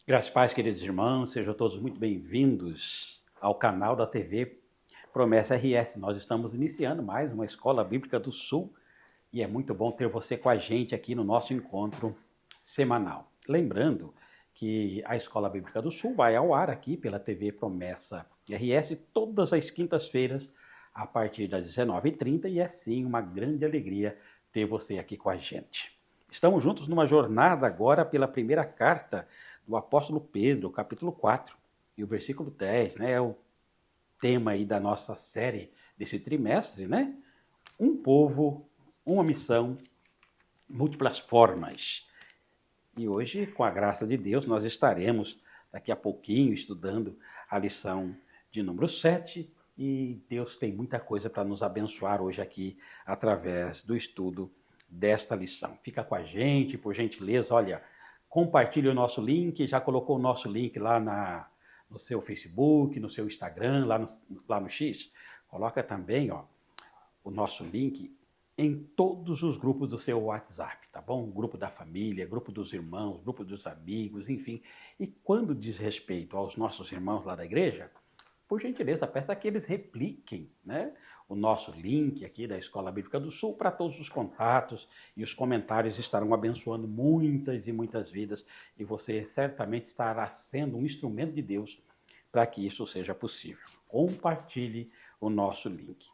Graças a paz, queridos irmãos, sejam todos muito bem-vindos ao canal da TV Promessa RS. Nós estamos iniciando mais uma Escola Bíblica do Sul e é muito bom ter você com a gente aqui no nosso encontro semanal. Lembrando que a Escola Bíblica do Sul vai ao ar aqui pela TV Promessa RS todas as quintas-feiras a partir das 19h30 e é sim uma grande alegria ter você aqui com a gente. Estamos juntos numa jornada agora pela primeira carta do apóstolo Pedro, capítulo 4, e o versículo 10, né, é o tema aí da nossa série desse trimestre, né? Um povo, uma missão, múltiplas formas. E hoje, com a graça de Deus, nós estaremos daqui a pouquinho estudando a lição de número 7, e Deus tem muita coisa para nos abençoar hoje aqui através do estudo desta lição. Fica com a gente, por gentileza, olha, compartilhe o nosso link, já colocou o nosso link lá no seu Facebook, no seu Instagram, lá no X. Coloca também o nosso link em todos os grupos do seu WhatsApp, tá bom? Grupo da família, grupo dos irmãos, grupo dos amigos, enfim. E quando diz respeito aos nossos irmãos lá da igreja, por gentileza, peça que eles repliquem, né, o nosso link aqui da Escola Bíblica do Sul para todos os contatos, e os comentários estarão abençoando muitas e muitas vidas, e você certamente estará sendo um instrumento de Deus para que isso seja possível. Compartilhe o nosso link.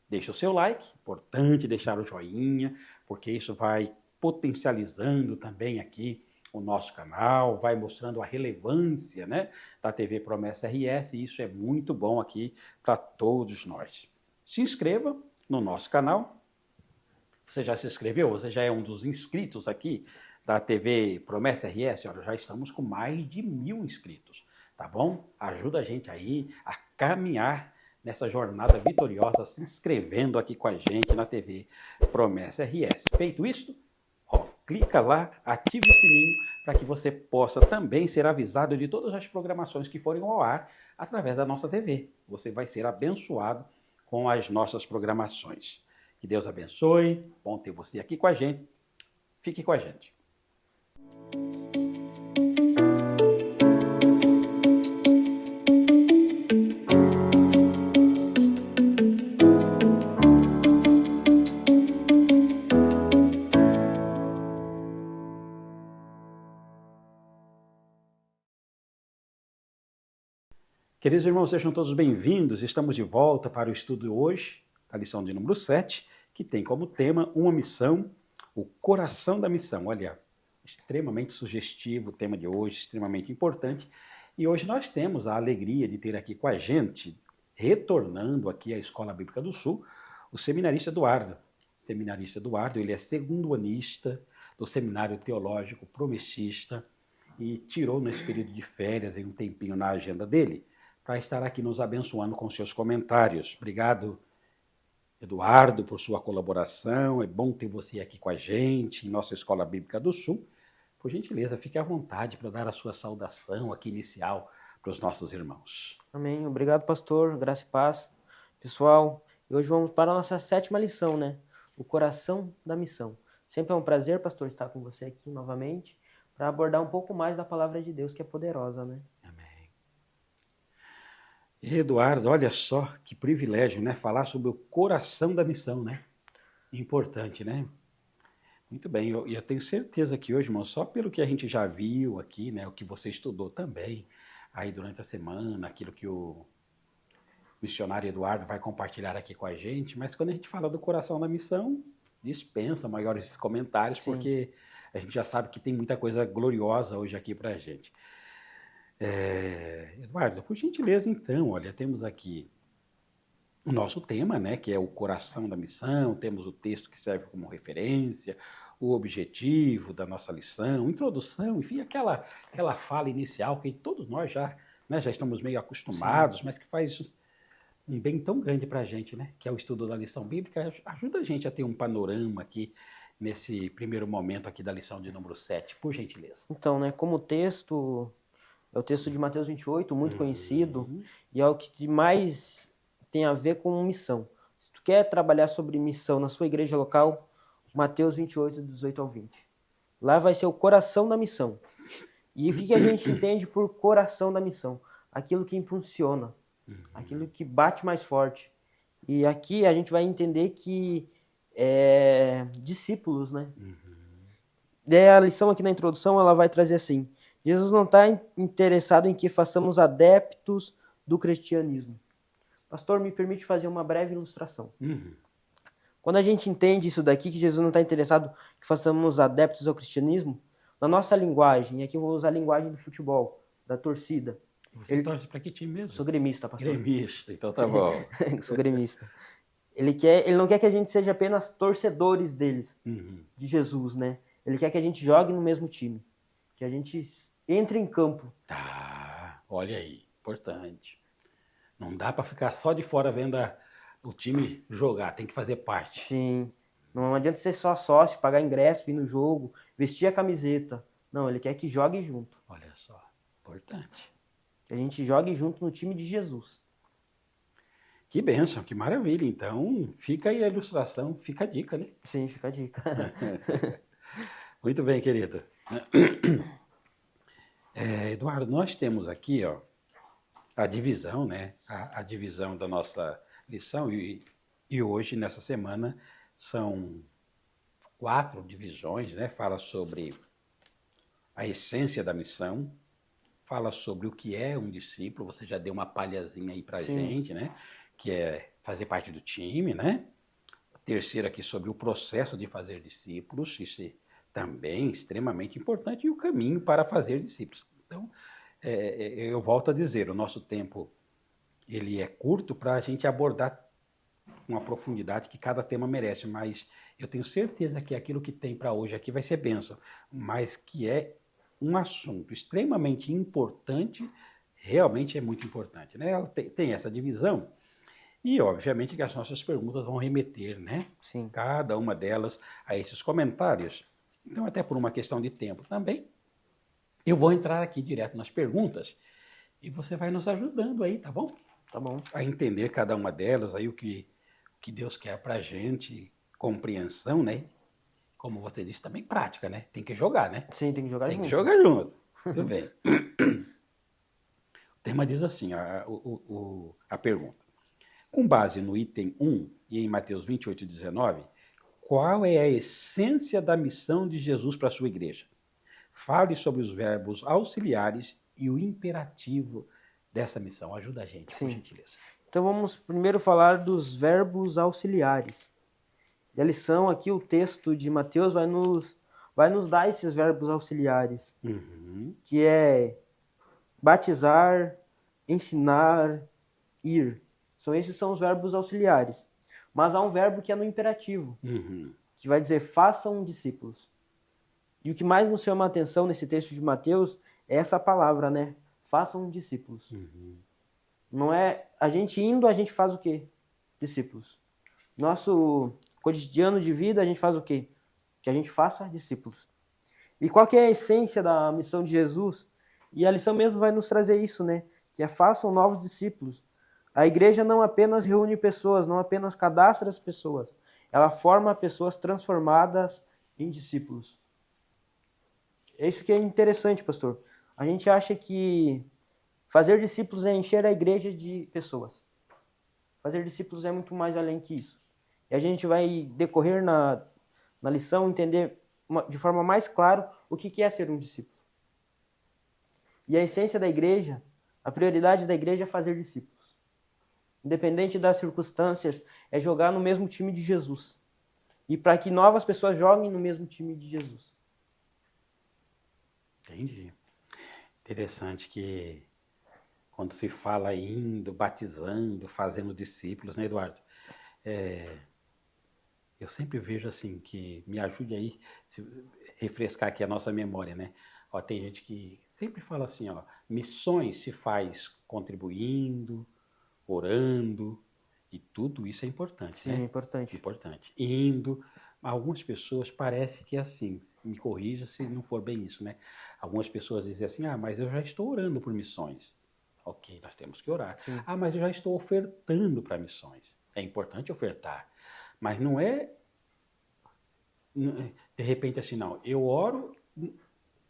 Deixe o seu like, importante deixar o joinha, porque isso vai potencializando também aqui o nosso canal, vai mostrando a relevância, né, da TV Promessa RS, e isso é muito bom aqui para todos nós. Se inscreva no nosso canal. Você já se inscreveu? Você já é um dos inscritos aqui da TV Promessa RS? Olha, já estamos com mais de 1.000 inscritos, tá bom? Ajuda a gente aí a caminhar nessa jornada vitoriosa, se inscrevendo aqui com a gente na TV Promessa RS. Feito isso, clica lá, ative o sininho para que você possa também ser avisado de todas as programações que forem ao ar através da nossa TV. Você vai ser abençoado com as nossas programações. Que Deus abençoe, bom ter você aqui com a gente. Fique com a gente. Queridos irmãos, sejam todos bem-vindos. Estamos de volta para o estudo hoje, a lição de número 7, que tem como tema uma missão, o coração da missão. Olha, extremamente sugestivo o tema de hoje, extremamente importante. E hoje nós temos a alegria de ter aqui com a gente, retornando aqui à Escola Bíblica do Sul, o seminarista Eduardo. O seminarista Eduardo, ele é segundo-anista do Seminário Teológico Promessista e tirou nesse período de férias um tempinho na agenda dele para estar aqui nos abençoando com seus comentários. Obrigado, Eduardo, por sua colaboração. É bom ter você aqui com a gente em nossa Escola Bíblica do Sul. Por gentileza, fique à vontade para dar a sua saudação aqui inicial para os nossos irmãos. Amém. Obrigado, pastor. Graça e paz. Pessoal, hoje vamos para a nossa 7ª lição, né? O coração da missão. Sempre é um prazer, pastor, estar com você aqui novamente para abordar um pouco mais da palavra de Deus, que é poderosa, né? Amém. Eduardo, olha só que privilégio, né? Falar sobre o coração da missão, né? Importante, né? Muito bem, eu tenho certeza que hoje, irmão, só pelo que a gente já viu aqui, né? O que você estudou também aí durante a semana, aquilo que o missionário Eduardo vai compartilhar aqui com a gente, mas quando a gente fala do coração da missão, dispensa maiores comentários, Sim. porque a gente já sabe que tem muita coisa gloriosa hoje aqui pra gente. Eduardo, por gentileza, então, olha, temos aqui o nosso tema, né, que é o coração da missão, temos o texto que serve como referência, o objetivo da nossa lição, introdução, enfim, aquela fala inicial que todos nós já, né, já estamos meio acostumados, mas que faz um bem tão grande para a gente, né, que é o estudo da lição bíblica, ajuda a gente a ter um panorama aqui nesse primeiro momento aqui da lição de número 7, por gentileza. Então, né, como texto, é o texto de Mateus 28, muito conhecido, e é o que mais tem a ver com missão. Se tu quer trabalhar sobre missão na sua igreja local, Mateus 28, 18 ao 20. Lá vai ser o coração da missão. E o que a gente entende por coração da missão? Aquilo que impulsiona, aquilo que bate mais forte. E aqui a gente vai entender que discípulos, né? Daí a lição aqui na introdução, ela vai trazer assim: Jesus não está interessado em que façamos adeptos do cristianismo. Pastor, me permite fazer uma breve ilustração. Quando a gente entende isso daqui, que Jesus não está interessado que façamos adeptos ao cristianismo, na nossa linguagem, e aqui eu vou usar a linguagem do futebol, da torcida. Você torce para que time mesmo? Sou gremista, pastor. Gremista, então tá bom. Sou gremista. Ele não quer que a gente seja apenas torcedores deles, de Jesus, né? Ele quer que a gente jogue no mesmo time, que a gente entre em campo. Tá, olha aí, importante. Não dá para ficar só de fora vendo o time jogar, tem que fazer parte. Sim. Não adianta ser só sócio, pagar ingresso, ir no jogo, vestir a camiseta. Não, ele quer que jogue junto. Olha só, importante. Que a gente jogue junto no time de Jesus. Que bênção, que maravilha. Então, fica aí a ilustração, fica a dica, né? Sim, fica a dica. Muito bem, querido. Eduardo, nós temos aqui, ó, a divisão, né? A divisão da nossa lição e hoje, nessa semana, são 4 divisões, né? Fala sobre a essência da missão, fala sobre o que é um discípulo, você já deu uma palhazinha aí pra gente, né? Que é fazer parte do time, né? A terceira aqui sobre o processo de fazer discípulos, isso é também extremamente importante, e o caminho para fazer discípulos. Então, eu volto a dizer, o nosso tempo ele é curto para a gente abordar com a profundidade que cada tema merece, mas eu tenho certeza que aquilo que tem para hoje aqui vai ser bênção, mas que é um assunto extremamente importante, realmente é muito importante, né? Ela tem essa divisão e, obviamente, que as nossas perguntas vão remeter, né? Sim. Cada uma delas a esses comentários. Então, até por uma questão de tempo também, eu vou entrar aqui direto nas perguntas e você vai nos ajudando aí, tá bom? Tá bom. A entender cada uma delas, aí o que Deus quer pra gente, compreensão, né? Como você disse, também prática, né? Tem que jogar, né? Sim, tem que jogar junto. Tem que jogar junto. Tudo bem. O tema diz assim, a pergunta. Com base no item 1 e em Mateus 28:19, qual é a essência da missão de Jesus para a sua igreja? Fale sobre os verbos auxiliares e o imperativo dessa missão. Ajuda a gente, por gentileza. Então vamos primeiro falar dos verbos auxiliares. E a lição aqui, o texto de Mateus vai nos dar esses verbos auxiliares, que é batizar, ensinar, ir. Esses são os verbos auxiliares. Mas há um verbo que é no imperativo, que vai dizer façam discípulos. E o que mais nos chama a atenção nesse texto de Mateus é essa palavra, né? Façam discípulos. Não é a gente indo, a gente faz o quê? Discípulos. Nosso cotidiano de vida, a gente faz o quê? Que a gente faça discípulos. E qual que é a essência da missão de Jesus? E a lição mesmo vai nos trazer isso, né? Que é façam novos discípulos. A igreja não apenas reúne pessoas, não apenas cadastra as pessoas. Ela forma pessoas transformadas em discípulos. É isso que é interessante, pastor. A gente acha que fazer discípulos é encher a igreja de pessoas. Fazer discípulos é muito mais além que isso. E a gente vai decorrer na lição entender de forma mais clara o que é ser um discípulo. E a essência da igreja, a prioridade da igreja é fazer discípulos. Independente das circunstâncias, é jogar no mesmo time de Jesus. E para que novas pessoas joguem no mesmo time de Jesus. Entendi. Interessante que quando se fala indo, batizando, fazendo discípulos, né, Eduardo? Eu sempre vejo assim, que me ajude aí refrescar aqui a nossa memória, né? Ó, tem gente que sempre fala assim, ó, missões se faz contribuindo, orando, e tudo isso é importante, né? Sim, é importante. Importante. Indo, algumas pessoas parece que é assim, me corrija se não for bem isso, né? Algumas pessoas dizem assim, mas eu já estou orando por missões. Ok, nós temos que orar. Sim. Mas eu já estou ofertando para missões. É importante ofertar. Mas não é, de repente, assim, não. Eu oro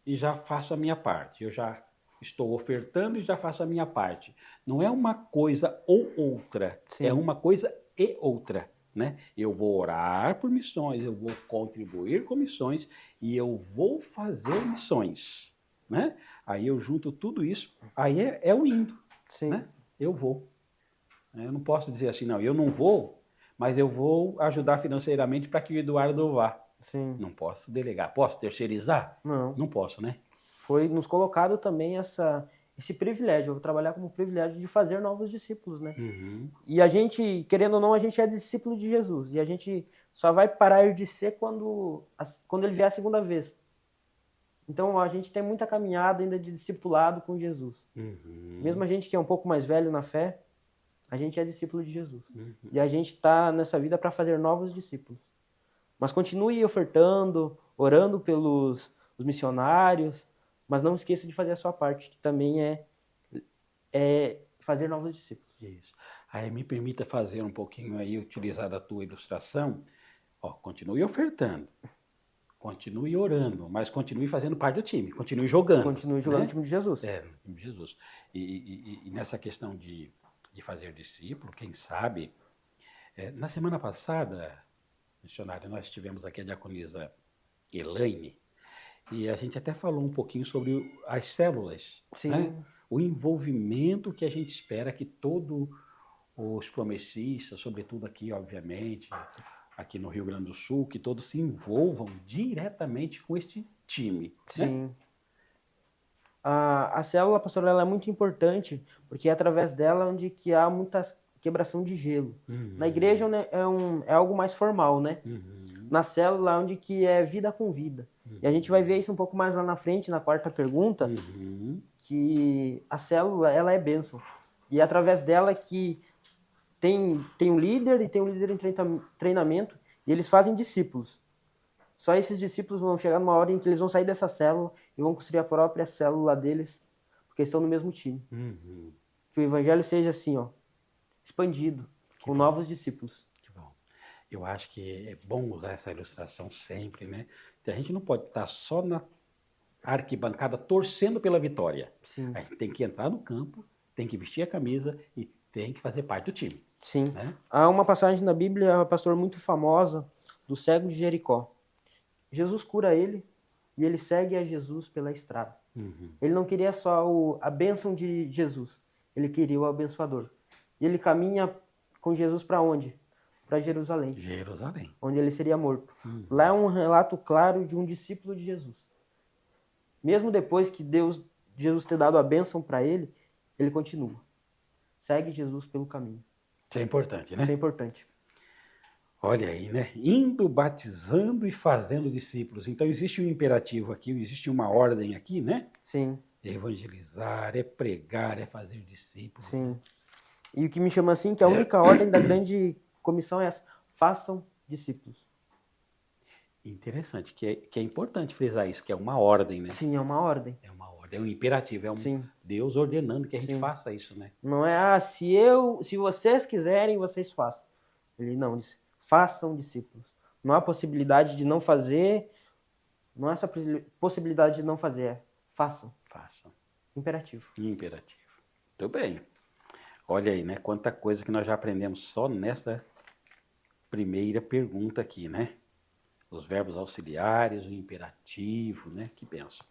e já faço a minha parte. Eu já estou ofertando e já faço a minha parte. Não é uma coisa ou outra, Sim. é uma coisa e outra. Né? Eu vou orar por missões, eu vou contribuir com missões e eu vou fazer missões. Né? Aí eu junto tudo isso, aí é o indo. Sim. Né? Eu vou. Eu não posso dizer assim, não, eu não vou, mas eu vou ajudar financeiramente para que o Eduardo vá. Sim. Não posso delegar. Posso terceirizar? Não. Não posso, né? Foi nos colocado também esse privilégio. Eu vou trabalhar como privilégio de fazer novos discípulos, né? Uhum. E a gente, querendo ou não, a gente é discípulo de Jesus. E a gente só vai parar de ser quando ele vier a segunda vez. Então a gente tem muita caminhada ainda de discipulado com Jesus. Uhum. Mesmo a gente que é um pouco mais velho na fé, a gente é discípulo de Jesus. Uhum. E a gente está nessa vida para fazer novos discípulos. Mas continue ofertando, orando pelos os missionários, mas não esqueça de fazer a sua parte, que também é fazer novos discípulos. Isso. Aí me permita fazer um pouquinho aí, utilizar da tua ilustração. Ó, continue ofertando, continue orando, mas continue fazendo parte do time, continue jogando. Continue jogando né? no time de Jesus. No time de Jesus. E nessa questão de fazer discípulo, quem sabe, na semana passada, missionário, nós tivemos aqui a diaconisa Elaine, e a gente até falou um pouquinho sobre as células, Sim. Né? O envolvimento que a gente espera que todos os promessistas, sobretudo aqui, obviamente, aqui no Rio Grande do Sul, que todos se envolvam diretamente com este time. Sim. Né? A célula pastoral ela é muito importante, porque é através dela onde que há muita quebração de gelo. Uhum. Na igreja é algo mais formal, né? Uhum. Na célula onde que é vida com vida. Uhum. E a gente vai ver isso um pouco mais lá na frente, na quarta pergunta, que a célula ela é bênção. E é através dela que tem um líder e tem um líder em treinamento e eles fazem discípulos. Só esses discípulos vão chegar numa hora em que eles vão sair dessa célula e vão construir a própria célula deles, porque estão no mesmo time. Uhum. Que o evangelho seja assim, ó, expandido, com novos discípulos. Que bom. Eu acho que é bom usar essa ilustração sempre, né? A gente não pode estar só na arquibancada torcendo pela vitória. Sim. A gente tem que entrar no campo, tem que vestir a camisa e tem que fazer parte do time. Sim. Né? Há uma passagem na Bíblia, pastor, muito famosa, do cego de Jericó. Jesus cura ele e ele segue a Jesus pela estrada. Uhum. Ele não queria só a bênção de Jesus, ele queria o abençoador. E ele caminha com Jesus para onde? Para Jerusalém. Jerusalém. Onde ele seria morto. Uhum. Lá é um relato claro de um discípulo de Jesus. Mesmo depois que Jesus ter dado a bênção para ele, ele continua. Segue Jesus pelo caminho. Isso é importante, né? Isso é importante. Olha aí, né? Indo, batizando e fazendo discípulos. Então existe um imperativo aqui, existe uma ordem aqui, né? Sim. É evangelizar, é pregar, é fazer discípulos. Sim. E o que me chama assim, que a única ordem da grande comissão é essa: façam discípulos. Interessante, que é importante frisar isso, que é uma ordem, né? Sim, é uma ordem. É uma ordem, é um imperativo, é Sim. Deus ordenando que a gente Sim. faça isso, né? Não é, se vocês quiserem, vocês façam. Ele não, diz, façam discípulos. Não há possibilidade de não fazer, não há essa possibilidade de não fazer, é façam. Façam. Imperativo. Imperativo. Muito bem. Olha aí, né? Quanta coisa que nós já aprendemos só nessa primeira pergunta aqui, né? Os verbos auxiliares, o imperativo, né? Que bênção.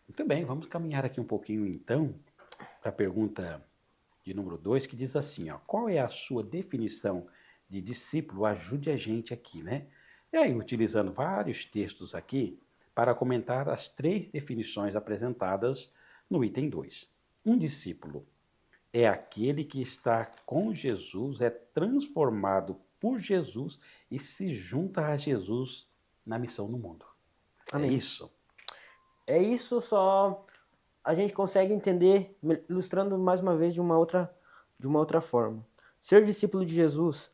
Muito bem, vamos caminhar aqui um pouquinho então para a pergunta de número 2, que diz assim, ó, qual é a sua definição de discípulo? Ajude a gente aqui, né? E aí, utilizando vários textos aqui para comentar as 3 definições apresentadas no item 2. Um discípulo é aquele que está com Jesus, é transformado por Jesus e se junta a Jesus na missão no mundo. Amém. É isso? É isso, só a gente consegue entender, ilustrando mais uma vez de uma outra forma. Ser discípulo de Jesus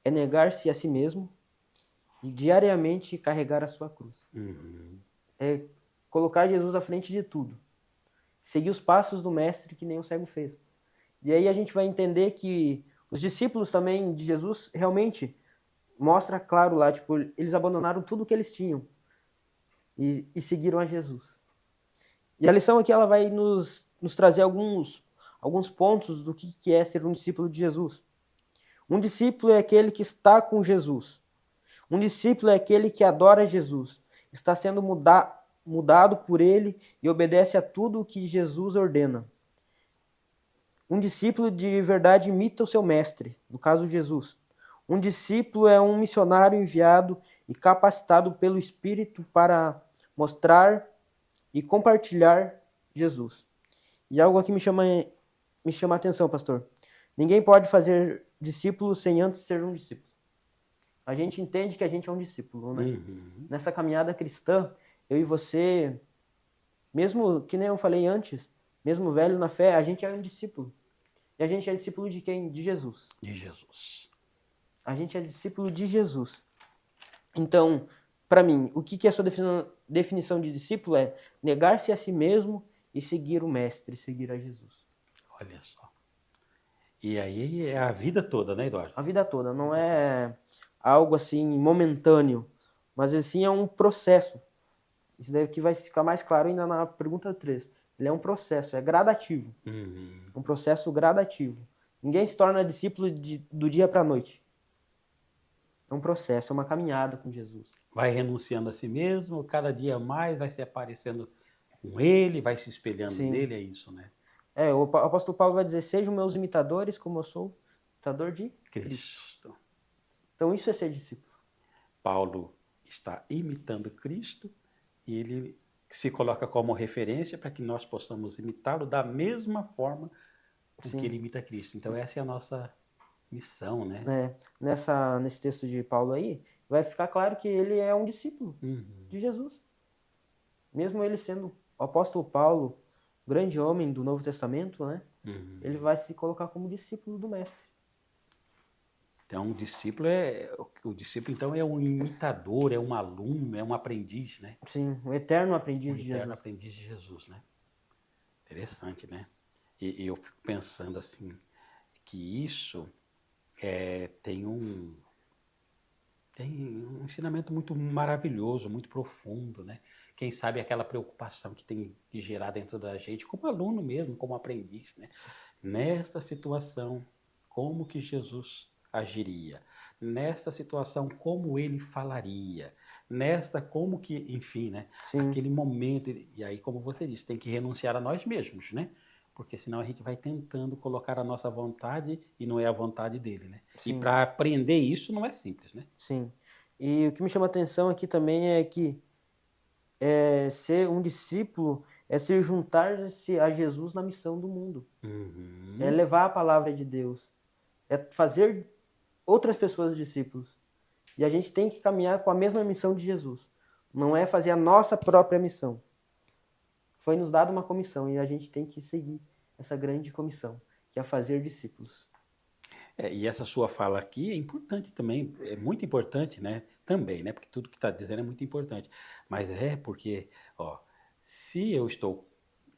é negar-se a si mesmo e diariamente carregar a sua cruz. Uhum. É colocar Jesus à frente de tudo. Seguir os passos do mestre que nem o cego fez. E aí a gente vai entender que os discípulos também de Jesus realmente mostra claro lá, tipo, eles abandonaram tudo que eles tinham e seguiram a Jesus. E a lição aqui ela vai nos trazer alguns pontos do que é ser um discípulo de Jesus. Um discípulo é aquele que está com Jesus. Um discípulo é aquele que adora Jesus, está sendo mudado por ele e obedece a tudo o que Jesus ordena. Um discípulo de verdade imita o seu mestre, no caso Jesus. Um discípulo é um missionário enviado e capacitado pelo Espírito para mostrar e compartilhar Jesus. E algo aqui me chama a atenção, pastor. Ninguém pode fazer discípulo sem antes ser um discípulo. A gente entende que a gente é um discípulo, né? Uhum. Nessa caminhada cristã, eu e você, mesmo que nem eu falei antes, mesmo velho na fé, a gente é um discípulo. E a gente é discípulo de quem? De Jesus. De Jesus. A gente é discípulo de Jesus. Então, para mim, o que é a sua definição de discípulo? É negar-se a si mesmo e seguir o mestre, seguir a Jesus. Olha só. E aí é a vida toda, né, Eduardo? A vida toda, não é algo assim momentâneo, mas assim é um processo. Isso daí que vai ficar mais claro ainda na pergunta 3. Ele é um processo, é gradativo. Uhum. Um processo gradativo. Ninguém se torna discípulo do dia para a noite. É um processo, é uma caminhada com Jesus. Vai renunciando a si mesmo, cada dia mais vai se aparecendo com ele, vai se espelhando Sim. nele, é isso, né? O apóstolo Paulo vai dizer, sejam meus imitadores como eu sou imitador de Cristo. Então isso é ser discípulo. Paulo está imitando Cristo e ele se coloca como referência para que nós possamos imitá-lo da mesma forma com que ele imita Cristo. Então essa é a nossa missão, né? Nesse texto de Paulo aí, vai ficar claro que ele é um discípulo de Jesus. Mesmo ele sendo o apóstolo Paulo, grande homem do Novo Testamento, né? Ele vai se colocar como discípulo do mestre. Então o discípulo então é um imitador, é um aluno, é um aprendiz, né? Sim, o eterno aprendiz de O eterno Jesus. aprendiz de Jesus, né? Interessante, né? E eu fico pensando assim, que isso tem um ensinamento muito maravilhoso, muito profundo, né? Quem sabe aquela preocupação que tem que gerar dentro da gente, como aluno mesmo, como aprendiz, né? Nesta situação, como que Jesus agiria? Nesta situação, como ele falaria? Como que, enfim, né? Sim. Aquele momento, e aí, como você disse, tem que renunciar a nós mesmos, né? Porque senão a gente vai tentando colocar a nossa vontade e não é a vontade dele, né? Sim. E para aprender isso não é simples, né? Sim. E o que me chama a atenção aqui também é que ser um discípulo é se juntar-se a Jesus na missão do mundo. É levar a palavra de Deus. É fazer outras pessoas discípulos. E a gente tem que caminhar com a mesma missão de Jesus. Não é fazer a nossa própria missão. Foi nos dada uma comissão e a gente tem que seguir essa grande comissão, que é fazer discípulos. E essa sua fala aqui é importante também, é muito importante, né? Também, né? Porque tudo que está dizendo é muito importante. Mas porque, se eu estou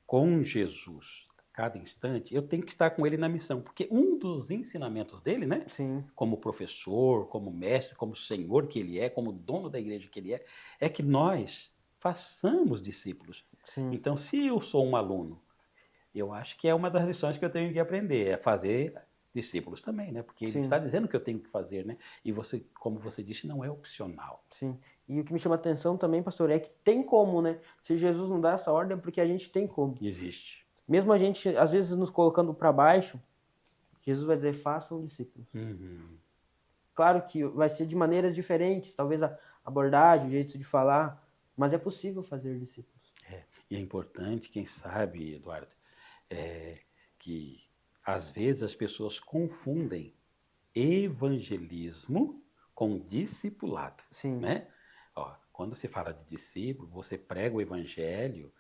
com Jesus a cada instante, eu tenho que estar com ele na missão. Porque um dos ensinamentos dele, né? Sim. Como professor, como mestre, como senhor que ele é, como dono da igreja que ele é que nós façamos discípulos. Sim. Então, se eu sou um aluno, eu acho que é uma das lições que eu tenho que aprender, é fazer discípulos também, né? Porque ele está dizendo que eu tenho que fazer, né? E você, como você disse, não é opcional. Sim. E o que me chama a atenção também, pastor, é que tem como, né? Se Jesus não dá essa ordem, é porque a gente tem como. Existe. Mesmo a gente, às vezes, nos colocando para baixo, Jesus vai dizer, façam discípulos. Claro que vai ser de maneiras diferentes, talvez a abordagem, o jeito de falar, mas é possível fazer discípulos. E é importante, quem sabe, Eduardo, que às vezes as pessoas confundem evangelismo com discipulado. Sim. Né? Quando se fala de discípulo, você prega o evangelho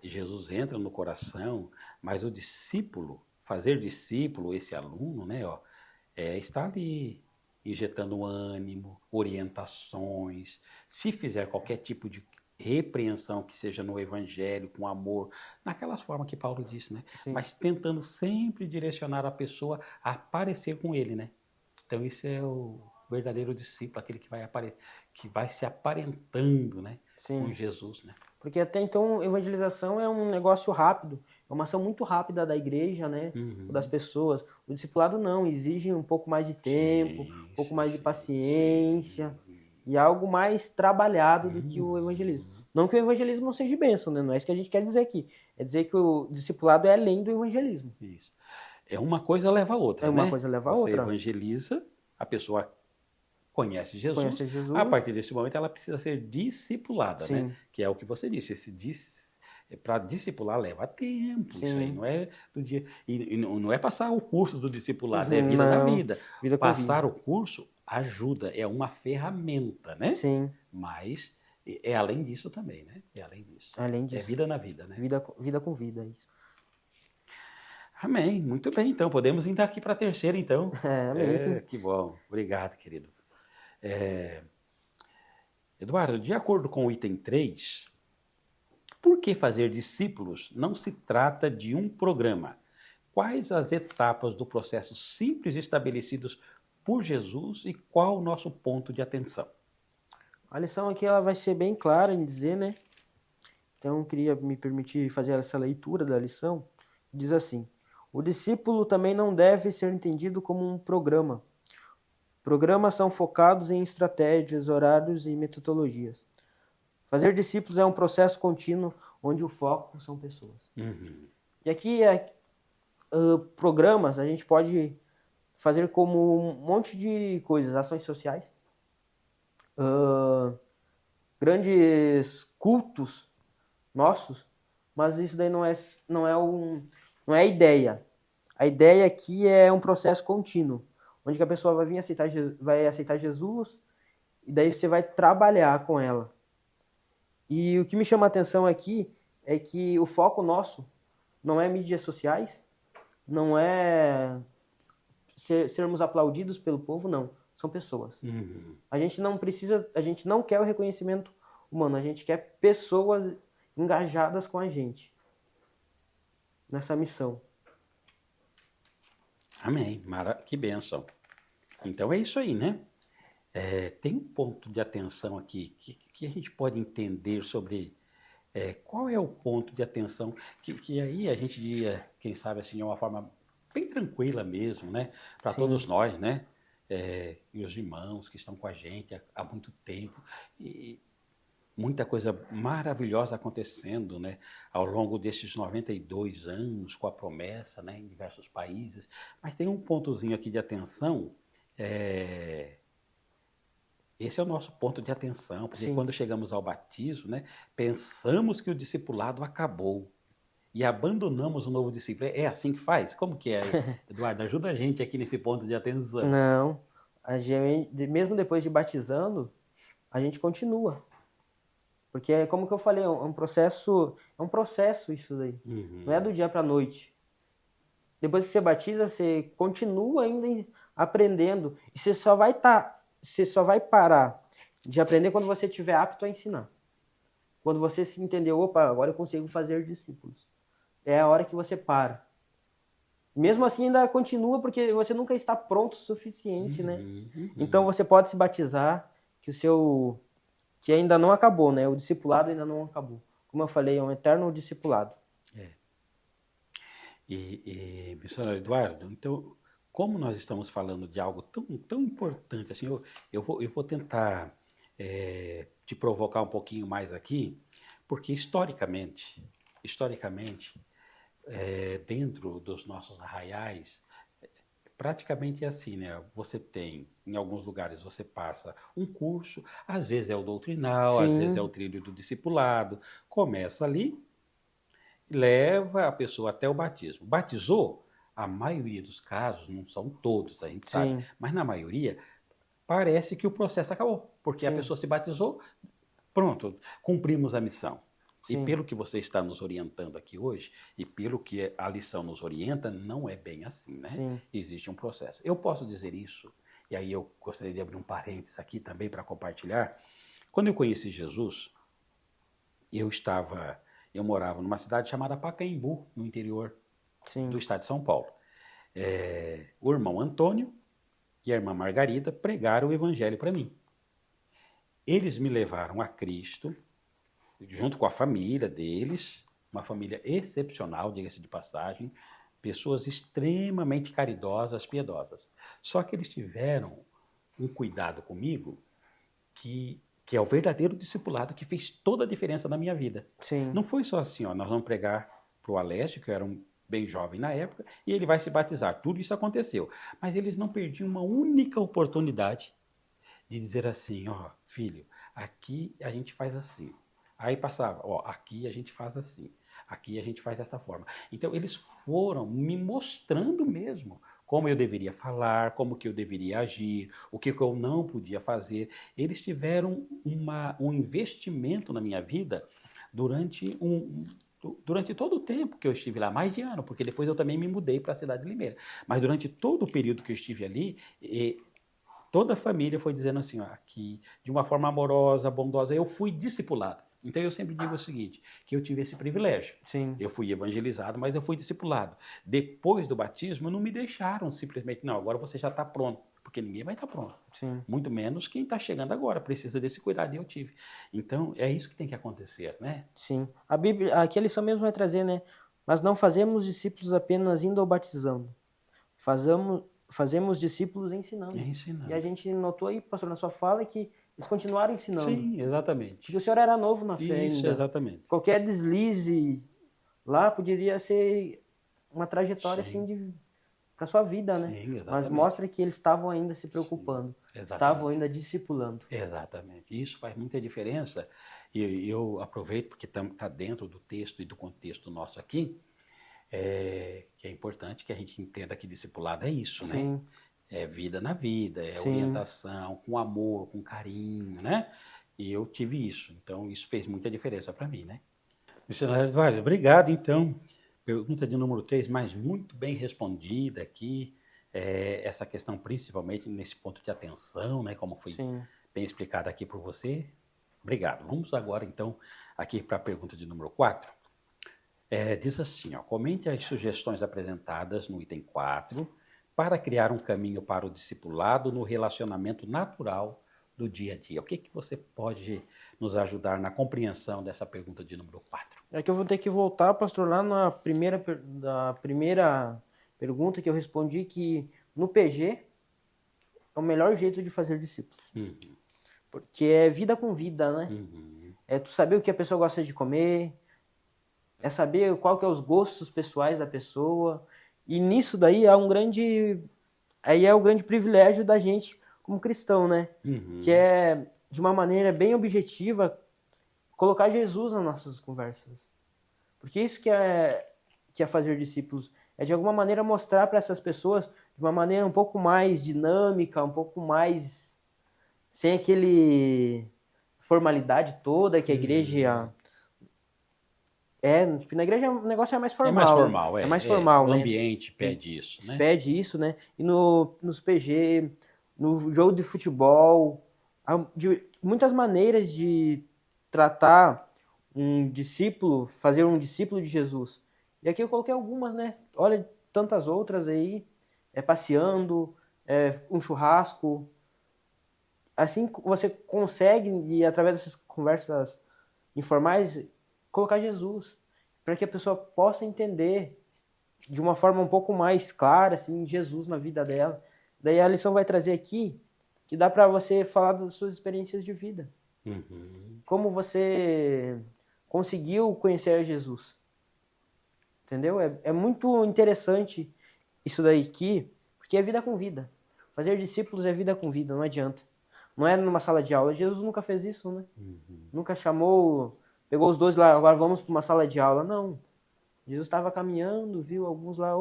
e Jesus entra no coração, mas o discípulo, fazer discípulo, esse aluno, né, está ali injetando ânimo, orientações. Se fizer qualquer tipo de repreensão que seja no evangelho, com amor, naquelas formas que Paulo disse, né? Sim. Mas tentando sempre direcionar a pessoa a parecer com ele, né? Então isso é o verdadeiro discípulo, aquele que vai se aparentando, né? Sim. Com Jesus, né? Porque até então, evangelização é um negócio rápido, é uma ação muito rápida da igreja, né? Das pessoas. O discipulado não, exige um pouco mais de tempo, um pouco mais de paciência, e algo mais trabalhado do que o evangelismo. Não que o evangelismo não seja bênção, né? Não é isso que a gente quer dizer aqui. É dizer que o discipulado é além do evangelismo. Isso. É uma coisa leva a outra, É uma né? coisa leva a Você outra. evangeliza, a pessoa conhece Jesus. Conhece Jesus. A partir desse momento ela precisa ser discipulada, Sim. né? Que é o que você disse. Para discipular leva tempo. Sim. Isso aí não é do dia. E não é passar o curso do discipulado, é vida na vida. Vida com Passar vida. o curso ajuda, é uma ferramenta, né? Sim. Mas é além disso também, né? É além disso. Além disso. É vida na vida, né? Vida com vida, isso. Amém. Muito bem, então. Podemos ir daqui para a terceira, então. Amém. Que bom. Obrigado, querido. Eduardo, de acordo com o item 3, por que fazer discípulos não se trata de um programa? Quais as etapas do processo simples estabelecidos por Jesus e qual o nosso ponto de atenção? A lição aqui ela vai ser bem clara em dizer, né? Então, eu queria me permitir fazer essa leitura da lição. Diz assim: o discípulo também não deve ser entendido como um programa. Programas são focados em estratégias, horários e metodologias. Fazer discípulos é um processo contínuo onde o foco são pessoas. E aqui, programas, a gente pode fazer como um monte de coisas, ações sociais, grandes cultos nossos, mas isso daí não é a ideia. A ideia aqui é um processo contínuo, onde que a pessoa vai aceitar Jesus e daí você vai trabalhar com ela. E o que me chama a atenção aqui é que o foco nosso não é mídias sociais, não é sermos aplaudidos pelo povo, não. São pessoas. A gente não quer o reconhecimento humano, a gente quer pessoas engajadas com a gente nessa missão. Amém. Que bênção. Então é isso aí, né? Tem um ponto de atenção aqui que a gente pode entender sobre qual é o ponto de atenção que aí a gente diria, quem sabe assim, de uma forma bem tranquila mesmo, né? Para todos nós, né? E os irmãos que estão com a gente há muito tempo. E muita coisa maravilhosa acontecendo, né? Ao longo desses 92 anos, com a promessa, né? Em diversos países. Mas tem um pontozinho aqui de atenção. Esse é o nosso ponto de atenção, porque quando chegamos ao batismo, né? Pensamos que o discipulado acabou. E abandonamos o novo discípulo. É assim que faz? Como que é, Eduardo? Ajuda a gente aqui nesse ponto de atenção. Não. Mesmo depois de batizando, a gente continua. Porque, como que eu falei, é um processo isso daí. Não é do dia para a noite. Depois que você batiza, você continua ainda aprendendo. E você só vai parar de aprender quando você estiver apto a ensinar. Quando você se entender, opa, agora eu consigo fazer discípulos. É a hora que você para. Mesmo assim ainda continua porque você nunca está pronto o suficiente, né? Então você pode se batizar, que ainda não acabou, né? O discipulado ainda não acabou. Como eu falei, é um eterno discipulado. Missionário Eduardo, então, como nós estamos falando de algo tão importante, assim, eu vou tentar te provocar um pouquinho mais aqui, porque historicamente, dentro dos nossos arraiais, praticamente é assim, né? Você tem, em alguns lugares, você passa um curso, às vezes é o doutrinal, às vezes é o trilho do discipulado, começa ali, leva a pessoa até o batismo. Batizou? A maioria dos casos, não são todos, a gente sabe, mas na maioria, parece que o processo acabou, porque a pessoa se batizou, pronto, cumprimos a missão. E pelo que você está nos orientando aqui hoje, e pelo que a lição nos orienta, não é bem assim, né? Existe um processo. Eu posso dizer isso, e aí eu gostaria de abrir um parênteses aqui também para compartilhar. Quando eu conheci Jesus, eu morava numa cidade chamada Pacaembu, no interior do estado de São Paulo. O irmão Antônio e a irmã Margarida pregaram o evangelho para mim. Eles me levaram a Cristo, junto com a família deles, uma família excepcional, diga-se de passagem, pessoas extremamente caridosas, piedosas. Só que eles tiveram um cuidado comigo que é o verdadeiro discipulado que fez toda a diferença na minha vida. Sim. Não foi só assim, ó, nós vamos pregar para o Alessio, que eu era bem jovem na época, e ele vai se batizar. Tudo isso aconteceu. Mas eles não perdiam uma única oportunidade de dizer assim, ó, filho, aqui a gente faz assim. Aí passava, ó, aqui a gente faz assim. Aqui a gente faz dessa forma. Então, eles foram me mostrando mesmo como eu deveria falar, como que eu deveria agir, o que eu não podia fazer. Eles tiveram um investimento na minha vida durante todo o tempo que eu estive lá, mais de ano, porque depois eu também me mudei para a cidade de Limeira. Mas durante todo o período que eu estive ali, toda a família foi dizendo assim, ó, que de uma forma amorosa, bondosa, eu fui discipulado. Então eu sempre digo o seguinte, que eu tive esse privilégio. Sim. Eu fui evangelizado, mas eu fui discipulado. Depois do batismo, não me deixaram simplesmente, não, agora você já está pronto, porque ninguém vai estar pronto. Sim. Muito menos quem está chegando agora, precisa desse cuidado, e eu tive. Então é isso que tem que acontecer, né? Sim. A Bíblia, aqui a lição mesmo vai trazer, né? Mas não fazemos discípulos apenas indo ou batizando. Fazemos discípulos ensinando. Ensinando. E a gente notou aí, pastor, na sua fala, que eles continuaram ensinando. Sim, exatamente. Porque o senhor era novo na fé Isso, ainda. exatamente. Qualquer deslize lá poderia ser uma trajetória Sim. assim para sua vida, né? Sim, exatamente. Mas mostra que eles estavam ainda se preocupando, estavam ainda discipulando. Exatamente. Isso faz muita diferença. E eu aproveito, porque está dentro do texto e do contexto nosso aqui, que é importante que a gente entenda que discipulado é isso, Sim. né? É vida na vida, é Sim. orientação, com amor, com carinho, né? E eu tive isso. Então, isso fez muita diferença para mim, né? Missionário Eduardo, obrigado, então. Pergunta de número 3, mas muito bem respondida aqui. Essa questão, principalmente nesse ponto de atenção, né? Como foi Sim. bem explicado aqui por você. Obrigado. Vamos agora, então, aqui para a pergunta de número 4. Diz assim, ó, comente as sugestões apresentadas no item 4 para criar um caminho para o discipulado no relacionamento natural do dia a dia. O que você pode nos ajudar na compreensão dessa pergunta de número 4? É que eu vou ter que voltar, pastor, lá na primeira pergunta que eu respondi, que no PG é o melhor jeito de fazer discípulos. Uhum. Porque é vida com vida, né? Uhum. É tu saber o que a pessoa gosta de comer, é saber qual que é os gostos pessoais da pessoa. E nisso daí é o grande privilégio da gente como cristão, né? Uhum. Que é, de uma maneira bem objetiva, colocar Jesus nas nossas conversas. Porque isso que é fazer discípulos. É, de alguma maneira, mostrar para essas pessoas de uma maneira um pouco mais dinâmica, um pouco mais sem aquele formalidade toda que a igreja... na igreja o negócio é mais formal. É mais formal, é mais formal, o né? ambiente pede isso, né? Pede isso, né? E nos PG, no jogo de futebol, há muitas maneiras de tratar um discípulo, fazer um discípulo de Jesus. E aqui eu coloquei algumas, né? Olha tantas outras aí, passeando, um churrasco. Assim você consegue, e através dessas conversas informais, colocar Jesus, para que a pessoa possa entender de uma forma um pouco mais clara, assim, Jesus na vida dela. Daí a lição vai trazer aqui que dá para você falar das suas experiências de vida. Uhum. Como você conseguiu conhecer Jesus. Entendeu? É muito interessante isso daí aqui, porque é vida com vida. Fazer discípulos é vida com vida, não adianta. Não é numa sala de aula. Jesus nunca fez isso, né? Uhum. Nunca pegou os dois lá, agora vamos para uma sala de aula. Não. Jesus estava caminhando, viu alguns lá,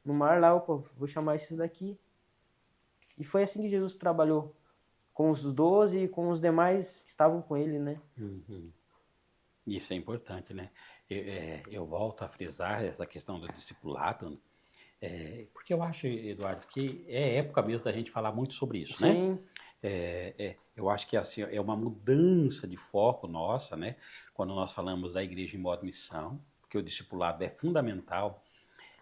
no mar lá, vou chamar esses daqui. E foi assim que Jesus trabalhou com os 12 e com os demais que estavam com ele, né? Uhum. Isso é importante, né? Eu volto a frisar essa questão do discipulado, porque eu acho, Eduardo, que é época mesmo da gente falar muito sobre isso, Sim. né? Eu acho que assim, é uma mudança de foco nossa, né? Quando nós falamos da igreja em modo missão, porque o discipulado é fundamental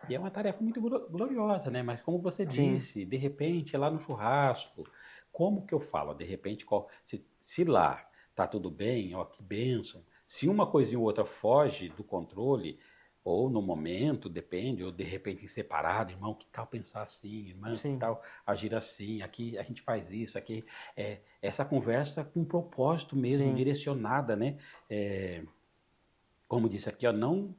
e é uma tarefa muito gloriosa, né? Mas como você disse, de repente, lá no churrasco, como que eu falo? De repente, se lá tá tudo bem, ó, que bênção. Se uma coisinha ou outra foge do controle, ou no momento, depende, ou de repente separado, irmão, que tal pensar assim, irmão, que Sim. tal agir assim, aqui a gente faz isso, aqui, essa conversa com propósito mesmo, Sim. direcionada, né? Como disse aqui, ó, não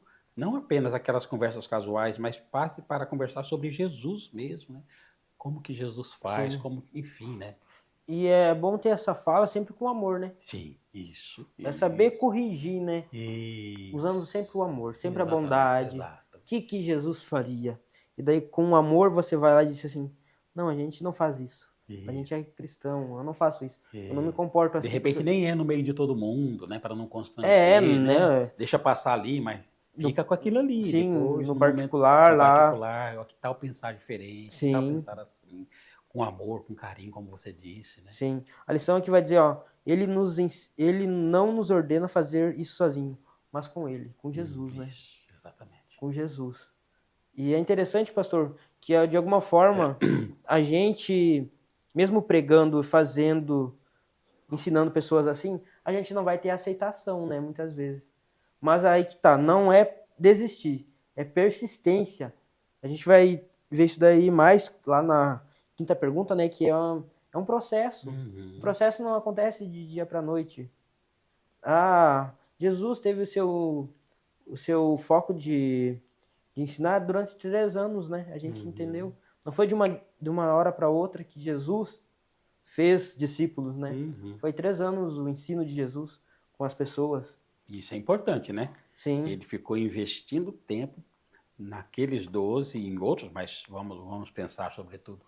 apenas aquelas conversas casuais, mas passe para conversar sobre Jesus mesmo, né? Como que Jesus faz, Sim. como, enfim, né? E é bom ter essa fala sempre com amor, né? Sim, isso. É saber corrigir, né? Isso. Usando sempre o amor, sempre a Exatamente, bondade. exato. O que Jesus faria? E daí, com o amor, você vai lá e diz assim: não, a gente não faz isso. A gente é cristão, eu não faço isso. Eu não me comporto assim. De repente porque... nem é no meio de todo mundo, né? Para não constranger, né? Deixa passar ali, mas fica com aquilo ali. Sim, Depois, no no momento particular lá. particular, ó, que tal pensar diferente, que tal Sim. pensar assim, com amor, com carinho, como você disse, né? Sim. A lição aqui vai dizer, ó, ele não nos ordena fazer isso sozinho, mas com ele, com Jesus, né? Exatamente. Com Jesus. E é interessante, pastor, que de alguma forma a gente, mesmo pregando, fazendo, ensinando pessoas assim, a gente não vai ter aceitação, né? Muitas vezes. Mas aí que tá, não é desistir, é persistência. A gente vai ver isso daí mais lá na quinta pergunta, né? Que é um processo. O processo não acontece de dia para noite. Jesus teve o seu foco de ensinar durante 3 anos, né? A gente entendeu. Não foi de uma hora para outra que Jesus fez discípulos, né? Foi 3 anos o ensino de Jesus com as pessoas. Isso é importante, né? Sim. Ele ficou investindo tempo naqueles 12 e em outros, mas vamos pensar sobretudo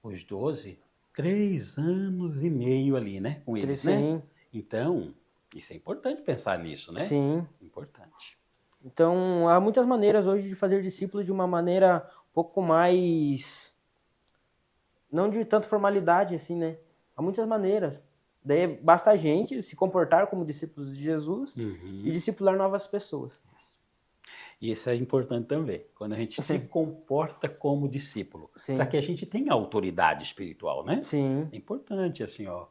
os 12, 3 anos e meio ali, né? Com eles, Sim. né? Então, isso é importante pensar nisso, né? Sim. Importante. Então, há muitas maneiras hoje de fazer discípulo de uma maneira um pouco mais... não de tanta formalidade, assim, né? Há muitas maneiras. Daí basta a gente se comportar como discípulos de Jesus e discipular novas pessoas. E isso é importante também, quando a gente se comporta como discípulo, para que a gente tenha autoridade espiritual, né? Sim. É importante, assim, ó.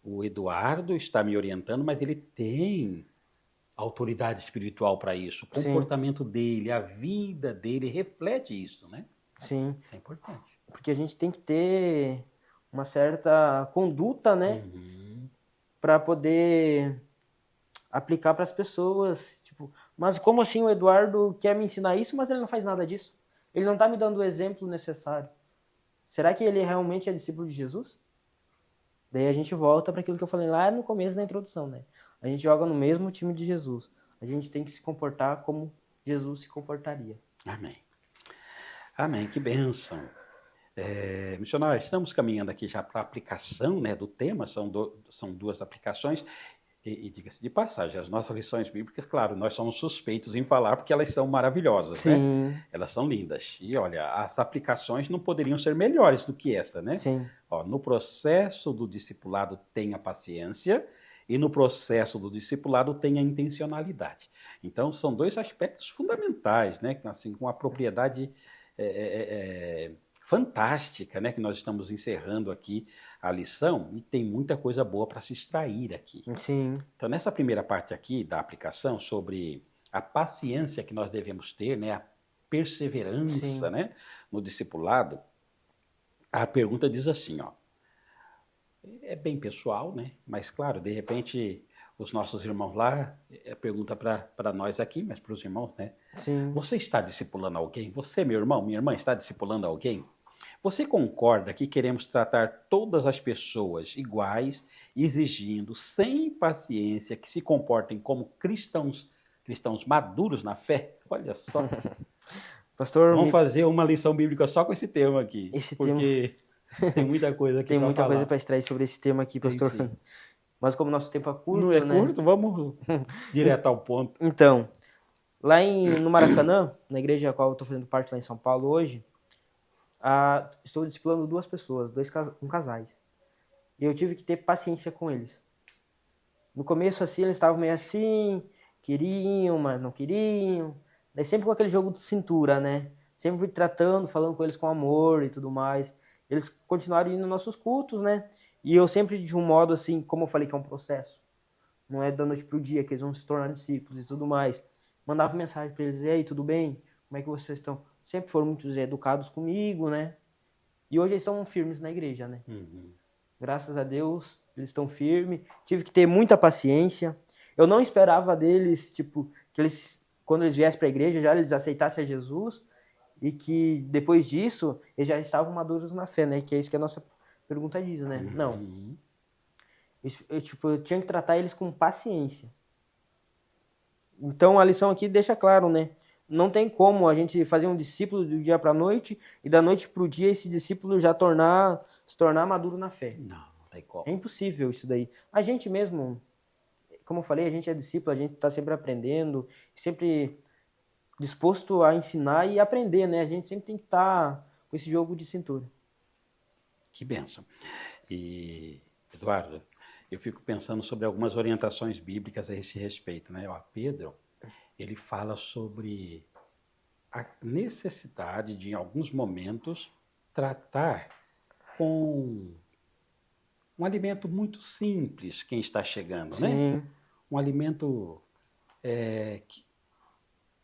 O Eduardo está me orientando, mas ele tem autoridade espiritual para isso. O comportamento dele, a vida dele reflete isso, né? Sim. Isso é importante. Porque a gente tem que ter uma certa conduta, né? Para poder aplicar para as pessoas. Tipo, mas como assim o Eduardo quer me ensinar isso, mas ele não faz nada disso? Ele não está me dando o exemplo necessário. Será que ele realmente é discípulo de Jesus? Daí a gente volta para aquilo que eu falei lá no começo da introdução, né? A gente joga no mesmo time de Jesus. A gente tem que se comportar como Jesus se comportaria. Amém. Amém, que bênção. Missionário, estamos caminhando aqui já para a aplicação, né, do tema, são 2 aplicações, e diga-se de passagem, as nossas lições bíblicas, claro, nós somos suspeitos em falar porque elas são maravilhosas, né? Elas são lindas. E olha, as aplicações não poderiam ser melhores do que essa, né? Sim. Ó, no processo do discipulado tenha paciência e no processo do discipulado tenha intencionalidade. Então, são 2 aspectos fundamentais, né? Assim, com a propriedade fantástica, né, que nós estamos encerrando aqui a lição, e tem muita coisa boa para se extrair aqui. Sim. Então, nessa primeira parte aqui da aplicação, sobre a paciência que nós devemos ter, né, a perseverança, né, no discipulado, a pergunta diz assim, ó, é bem pessoal, né, mas claro, de repente, os nossos irmãos lá, pergunta para nós aqui, mas para os irmãos, né, você está discipulando alguém? Você, meu irmão, minha irmã, está discipulando alguém? Você concorda que queremos tratar todas as pessoas iguais, exigindo sem paciência que se comportem como cristãos maduros na fé? Olha só. Pastor, vamos fazer uma lição bíblica só com esse tema aqui, porque tem muita coisa aqui tem para muita falar. coisa para extrair sobre esse tema aqui, pastor. Sim. Mas como nosso tempo é curto, não é curto, vamos direto ao ponto. Então, lá no Maracanã, na igreja a qual eu estou fazendo parte lá em São Paulo hoje, estou discipulando 2 pessoas, 2 casais. E eu tive que ter paciência com eles. No começo, assim, eles estavam meio assim, queriam, mas não queriam. Daí sempre com aquele jogo de cintura, né? Sempre tratando, falando com eles com amor e tudo mais. Eles continuaram indo nos nossos cultos, né? E eu sempre de um modo assim, como eu falei que é um processo. não é da noite pro dia que eles vão se tornar discípulos e tudo mais. Mandava mensagem para eles, e aí, tudo bem? Como é que vocês estão? Sempre foram muito educados comigo, né? E hoje eles são firmes na igreja, né? Graças a Deus, eles estão firmes. Tive que ter muita paciência. Eu não esperava deles, tipo, que eles, quando eles viessem para a igreja, já eles aceitassem a Jesus e que depois disso eles já estavam maduros na fé, né? Que é isso que a nossa pergunta diz, né? Não. Eu tinha que tratar eles com paciência. Então a lição aqui deixa claro, né? Não tem como a gente fazer um discípulo do dia para a noite e da noite para o dia esse discípulo já se tornar maduro na fé. Não tem como. É impossível isso daí. A gente mesmo, como eu falei, a gente é discípulo, a gente está sempre aprendendo, sempre disposto a ensinar e aprender, né? A gente sempre tem que estar com esse jogo de cintura. Que bênção. E, Eduardo, eu fico pensando sobre algumas orientações bíblicas a esse respeito, né? Ó, Pedro, ele fala sobre a necessidade de, em alguns momentos, tratar com um alimento muito simples quem está chegando, né? Sim. Um alimento que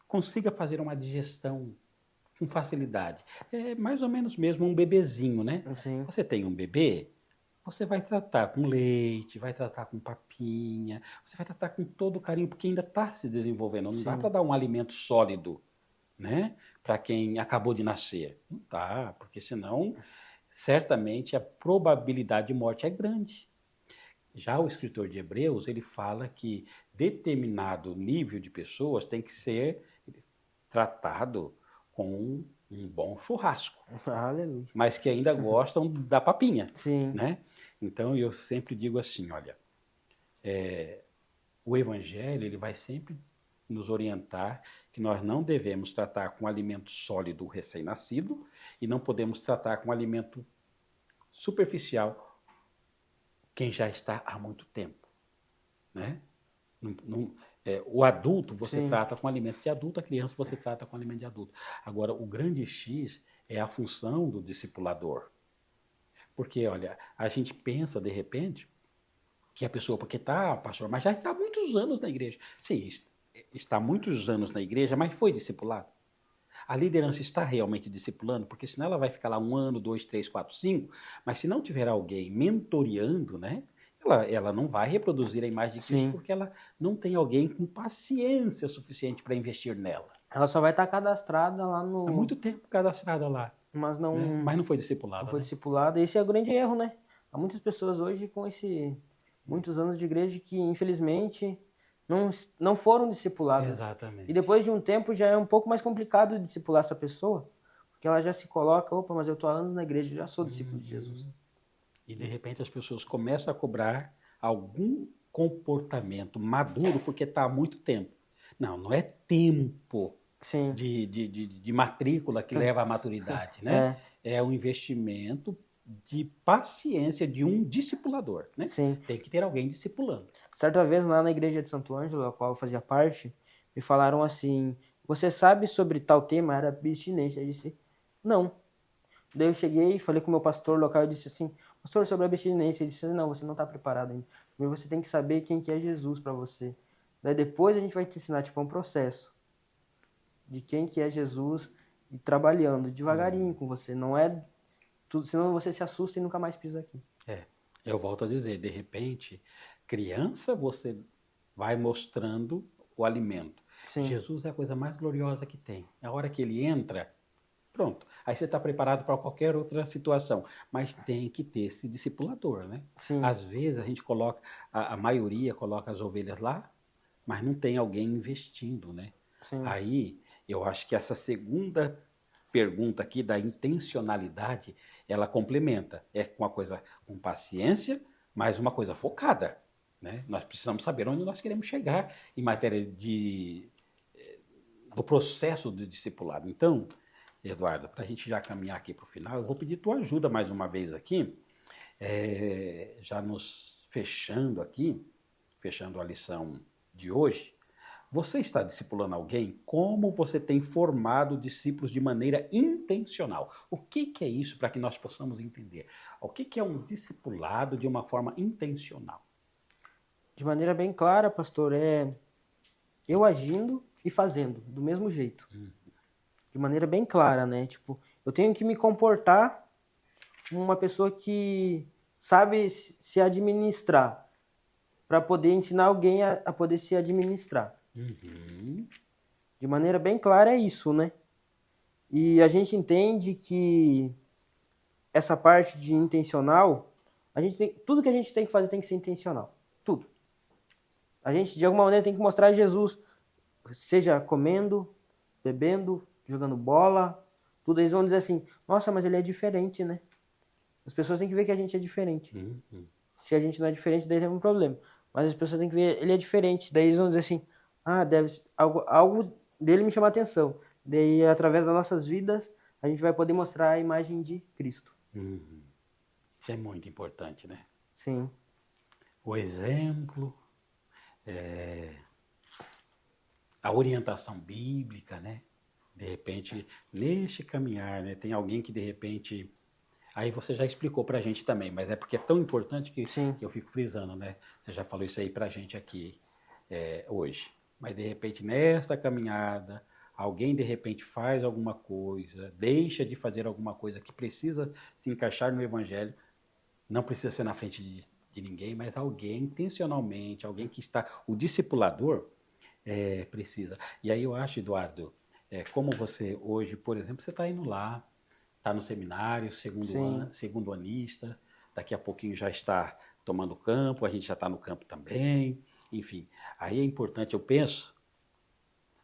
consiga fazer uma digestão com facilidade. É mais ou menos mesmo um bebezinho, né? Sim. Você tem um bebê, você vai tratar com leite, vai tratar com papinha, você vai tratar com todo o carinho, porque ainda está se desenvolvendo. Não dá para dar um alimento sólido, né? Para quem acabou de nascer. Não dá, porque senão, certamente, a probabilidade de morte é grande. Já o escritor de Hebreus, ele fala que determinado nível de pessoas tem que ser tratado com um bom churrasco. Aleluia. Mas que ainda gostam da papinha. Sim. Né? Então, eu sempre digo assim, olha, o Evangelho ele vai sempre nos orientar que nós não devemos tratar com alimento sólido o recém-nascido e não podemos tratar com alimento superficial quem já está há muito tempo. Né? O adulto você trata com alimento de adulto, a criança você trata com alimento de adulto. Agora, o grande X é a função do discipulador. Porque, olha, a gente pensa, de repente, que a pessoa, porque pastor, mas já está há muitos anos na igreja. Sim, está há muitos anos na igreja, mas foi discipulado. A liderança está realmente discipulando, porque senão ela vai ficar lá 1 ano, 2, 3, 4, 5, mas se não tiver alguém mentoreando, né, ela não vai reproduzir a imagem de Cristo, porque ela não tem alguém com paciência suficiente para investir nela. Ela só vai estar cadastrada lá no... Há muito tempo cadastrada lá. Mas não, né? Mas não foi discipulada. Não foi discipulada. Esse é o grande erro, né? Há muitas pessoas hoje com muitos anos de igreja que, infelizmente, não foram discipuladas. Exatamente. E depois de um tempo já é um pouco mais complicado discipular essa pessoa, porque ela já se coloca, opa, mas eu estou há anos na igreja, já sou discípulo de Jesus. E de repente as pessoas começam a cobrar algum comportamento maduro porque está há muito tempo. Não é tempo de matrícula que leva à maturidade, né? É um investimento de paciência de um discipulador, né? Sim. Tem que ter alguém discipulando. Certa vez lá na igreja de Santo Ângelo, a qual eu fazia parte, me falaram assim, você sabe sobre tal tema? Era abstinência. Eu disse, não. Daí eu cheguei e falei com o meu pastor local e disse assim, pastor, sobre abstinência. Ele disse, não, você não está preparado ainda. Primeiro você tem que saber quem que é Jesus para você. Daí depois a gente vai te ensinar, tipo, um processo de quem que é Jesus e trabalhando devagarinho com você. Não é tudo, senão você se assusta e nunca mais pisa aqui. Eu volto a dizer, de repente, criança você vai mostrando o alimento. Sim. Jesus é a coisa mais gloriosa que tem. A hora que ele entra, pronto. Aí você está preparado para qualquer outra situação. Mas tem que ter esse discipulador, né? Sim. Às vezes a gente coloca, a maioria coloca as ovelhas lá, mas não tem alguém investindo, né? Sim. Aí eu acho que essa segunda pergunta aqui da intencionalidade, ela complementa. É uma coisa com paciência, mas uma coisa focada. Né? Nós precisamos saber onde nós queremos chegar em matéria do processo do discipulado. Então, Eduardo, para a gente já caminhar aqui para o final, eu vou pedir tua ajuda mais uma vez aqui, já nos fechando aqui, fechando a lição de hoje. Você está discipulando alguém? Como você tem formado discípulos de maneira intencional? O que é isso para que nós possamos entender? O que é um discipulado de uma forma intencional? De maneira bem clara, pastor, é eu agindo e fazendo, do mesmo jeito. De maneira bem clara, né? Tipo, eu tenho que me comportar como uma pessoa que sabe se administrar, para poder ensinar alguém a poder se administrar. De maneira bem clara é isso, né? E a gente entende que essa parte de intencional, tudo que a gente tem que fazer tem que ser intencional. Tudo. A gente, de alguma maneira, tem que mostrar Jesus, seja comendo, bebendo, jogando bola, tudo. Eles vão dizer assim, nossa, mas ele é diferente, né? As pessoas têm que ver que a gente é diferente. Se a gente não é diferente, daí tem um problema. Mas as pessoas têm que ver, ele é diferente. Daí eles vão dizer assim, deve algo dele me chama a atenção. Daí, através das nossas vidas, a gente vai poder mostrar a imagem de Cristo. Isso é muito importante, né? Sim. O exemplo, a orientação bíblica, né? De repente, neste caminhar, né? Tem alguém que de repente... Aí você já explicou pra gente também, mas é porque é tão importante que eu fico frisando, né? Você já falou isso aí pra gente aqui hoje. Mas de repente, nesta caminhada, alguém de repente faz alguma coisa, deixa de fazer alguma coisa que precisa se encaixar no Evangelho, não precisa ser na frente de ninguém, mas alguém intencionalmente, alguém que está... O discipulador precisa. E aí eu acho, Eduardo, como você hoje, por exemplo, você está indo lá, está no seminário, segundo anista, daqui a pouquinho já está tomando campo, a gente já está no campo também, enfim. Aí é importante, eu penso,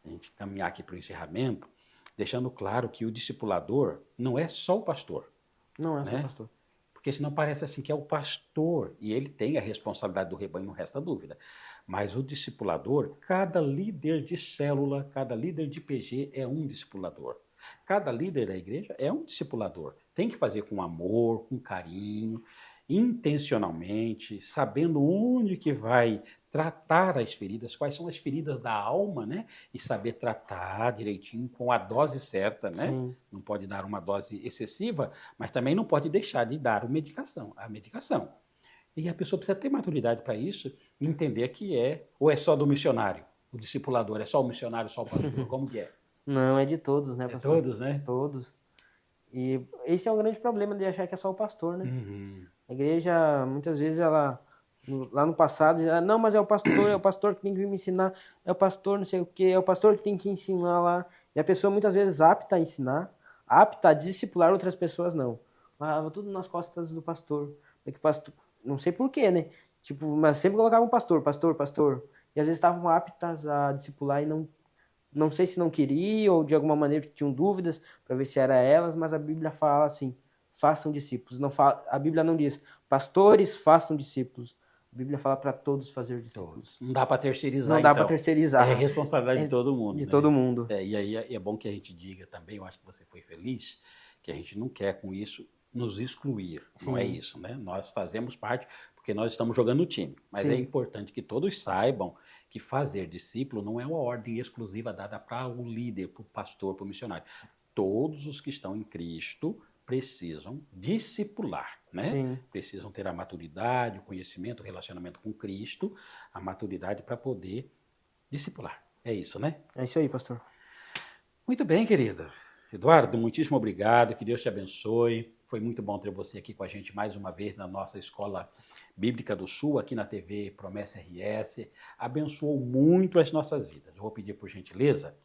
a gente caminhar aqui para o encerramento, deixando claro que o discipulador não é só o pastor. Não é só o pastor. Porque senão parece assim que é o pastor, e ele tem a responsabilidade do rebanho, não resta dúvida. Mas o discipulador, cada líder de célula, cada líder de PG é um discipulador. Cada líder da igreja é um discipulador. Tem que fazer com amor, com carinho, intencionalmente, sabendo onde que vai tratar as feridas, quais são as feridas da alma, né? E saber tratar direitinho com a dose certa, né? Sim. Não pode dar uma dose excessiva, mas também não pode deixar de dar a medicação. E a pessoa precisa ter maturidade para isso e entender que ou é só do missionário, o discipulador, é só o missionário, só o pastor, como que é? Não, é de todos, né, pastor? Todos, né? Todos. E esse é um grande problema de achar que é só o pastor, né? A igreja, muitas vezes, lá no passado, dizia, não, mas é o pastor que tem que vir me ensinar, é o pastor não sei o quê, é o pastor que tem que ensinar lá. E a pessoa, muitas vezes, apta a ensinar, apta a discipular outras pessoas, não. Lava tudo nas costas do pastor. Porque pastor, não sei porquê, né? Tipo, mas sempre colocavam pastor. E às vezes estavam aptas a discipular e não sei se não queriam ou de alguma maneira tinham dúvidas para ver se era elas, mas a Bíblia fala assim, façam discípulos. A Bíblia não diz, pastores façam discípulos. A Bíblia fala para todos fazer discípulos. Não dá para terceirizar, Não dá para terceirizar. É responsabilidade de todo mundo. De né? todo mundo. E aí é bom que a gente diga também, eu acho que você foi feliz, que a gente não quer com isso nos excluir. Sim. Não é isso, né? Nós fazemos parte porque nós estamos jogando o time. Mas Sim. É importante que todos saibam que fazer discípulo não é uma ordem exclusiva dada para o líder, para o pastor, para o missionário. Todos os que estão em Cristo precisam discipular, né? Sim. Precisam ter a maturidade, o conhecimento, o relacionamento com Cristo, a maturidade para poder discipular. É isso, né? É isso aí, pastor. Muito bem, querido. Eduardo, muitíssimo obrigado, que Deus te abençoe. Foi muito bom ter você aqui com a gente mais uma vez na nossa Escola Bíblica do Sul, aqui na TV Promessa RS. Abençoou muito as nossas vidas. Eu vou pedir, por gentileza,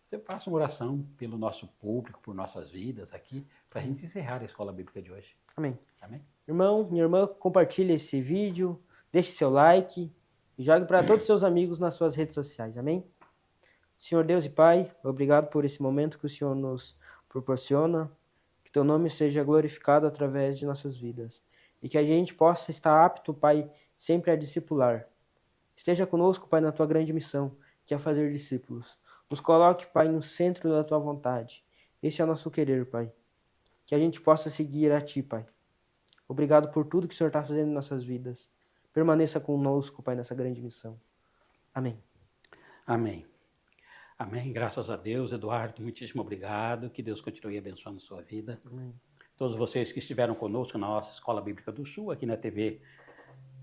você faça uma oração pelo nosso público, por nossas vidas aqui, para a gente encerrar a Escola Bíblica de hoje. Amém. Amém? Irmão, minha irmã, compartilhe esse vídeo, deixe seu like e jogue para todos os seus amigos nas suas redes sociais. Amém? Senhor Deus e Pai, obrigado por esse momento que o Senhor nos proporciona. Que teu nome seja glorificado através de nossas vidas. E que a gente possa estar apto, Pai, sempre a discipular. Esteja conosco, Pai, na tua grande missão, que é fazer discípulos. Nos coloque, Pai, no centro da tua vontade. Esse é o nosso querer, Pai. Que a gente possa seguir a ti, Pai. Obrigado por tudo que o Senhor está fazendo em nossas vidas. Permaneça conosco, Pai, nessa grande missão. Amém. Amém. Amém. Graças a Deus, Eduardo, muitíssimo obrigado. Que Deus continue abençoando a sua vida. Amém. Todos vocês que estiveram conosco na nossa Escola Bíblica do Sul, aqui na TV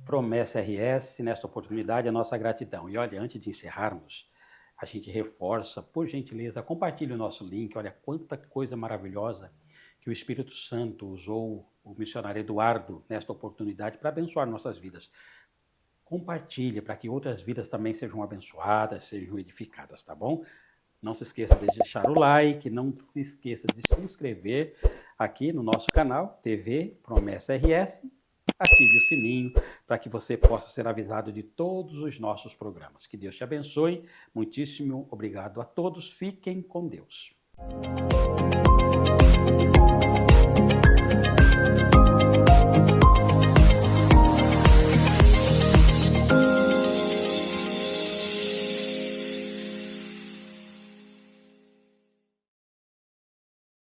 Promessa RS, nesta oportunidade, a nossa gratidão. E olha, antes de encerrarmos, a gente reforça, por gentileza, compartilhe o nosso link. Olha quanta coisa maravilhosa que o Espírito Santo usou o missionário Eduardo nesta oportunidade para abençoar nossas vidas. Compartilhe para que outras vidas também sejam abençoadas, sejam edificadas, tá bom? Não se esqueça de deixar o like, não se esqueça de se inscrever aqui no nosso canal, TV Promessa RS. Ative o sininho para que você possa ser avisado de todos os nossos programas. Que Deus te abençoe. Muitíssimo obrigado a todos. Fiquem com Deus.